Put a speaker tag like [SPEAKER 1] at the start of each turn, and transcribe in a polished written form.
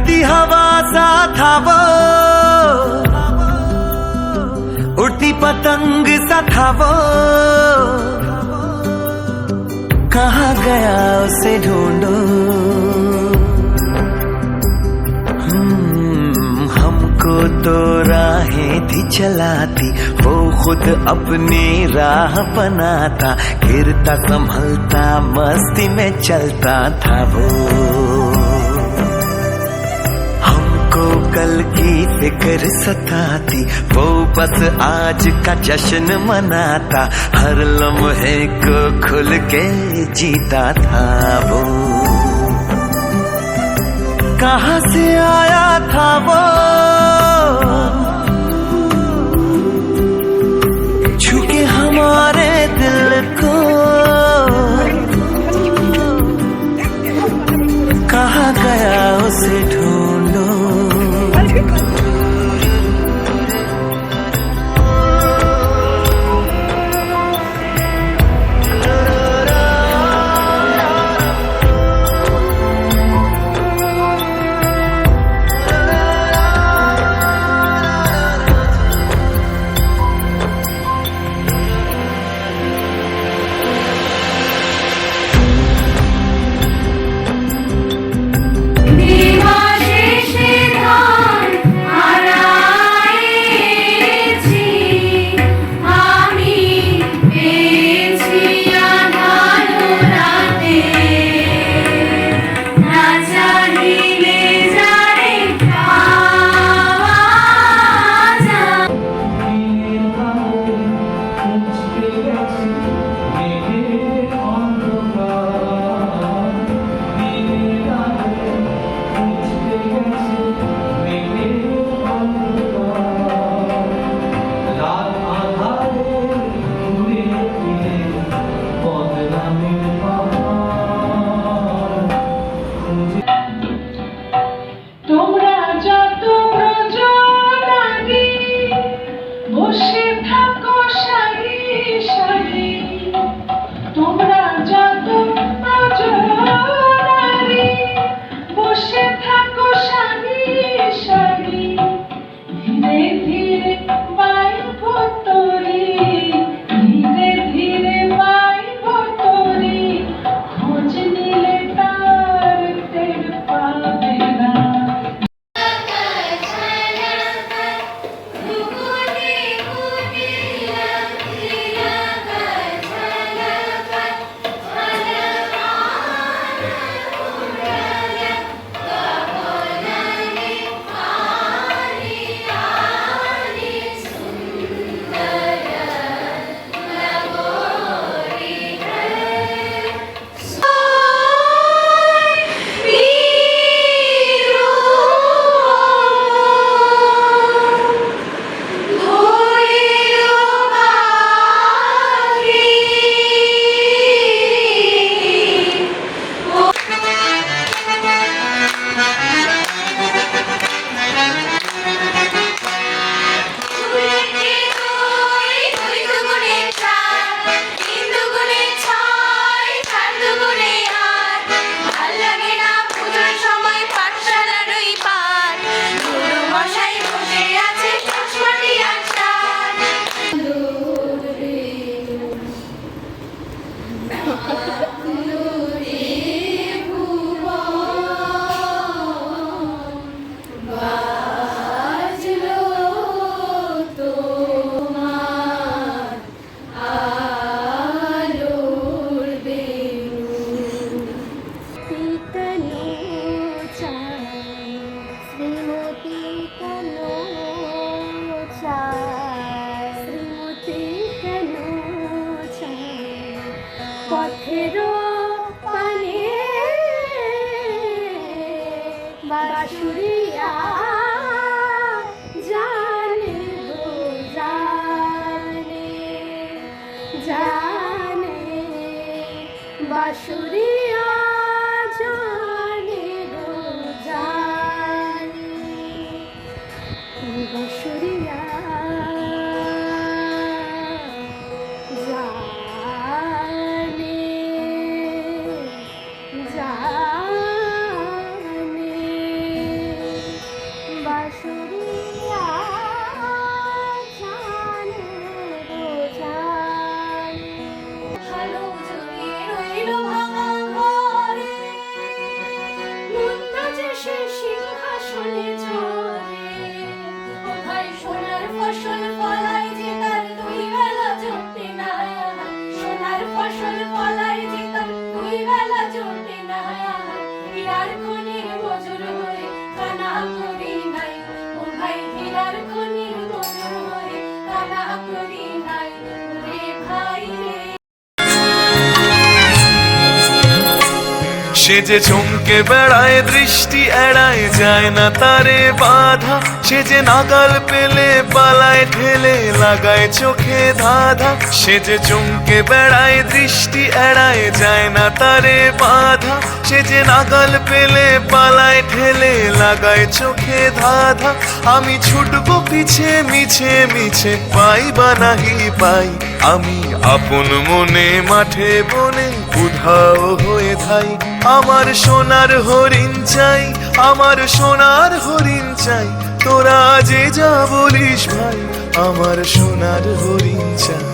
[SPEAKER 1] बहती हवा सा था वो, उड़ती पतंग सा था वो, कहाँ गया उसे ढूंढो। हमको तो राहें थी चलाती, वो खुद अपनी राह बनाता, गिरता संभलता मस्ती में चलता था वो। हमको कल की फिक्र सताती, वो बस आज का जश्न मनाता, हर लम्हे को खुल के जीता था वो। कहाँ से आया था वो, छू के हमारे दिल को, कहाँ गया उसे ढूंढो।
[SPEAKER 2] পথেরও পানে বাঁশুরিয়া জানে গো জানে জানে বাঁশুরিয়া জানে গো জানে বাঁশুরিয়া জানে
[SPEAKER 3] সে যে চমকে বেড়ায় দৃষ্টি এড়ায় যায় না তারে বাধা, সে যে নাগাল পেলে পালায় ঠেলে লাগায় চোখে ধাঁধা। সে যে চমকে বেড়ায় দৃষ্টি এড়ায় যায় না তারে বাধা, সে যে নাগাল পেলে পালায় ঠেলে লাগায় চোখে ধাঁধা। আমি ছুটবো পিছে মিছে মিছে, পাই বা নাহি পাই, আমি আপন মনে মাঠে বনে উধাও হয়ে থাই। আমার সোনার হরিণ চাই, আমার সোনার হরিণ চাই, তোরা যে যা বলিস ভাই, আমার সোনার হরিণ চাই।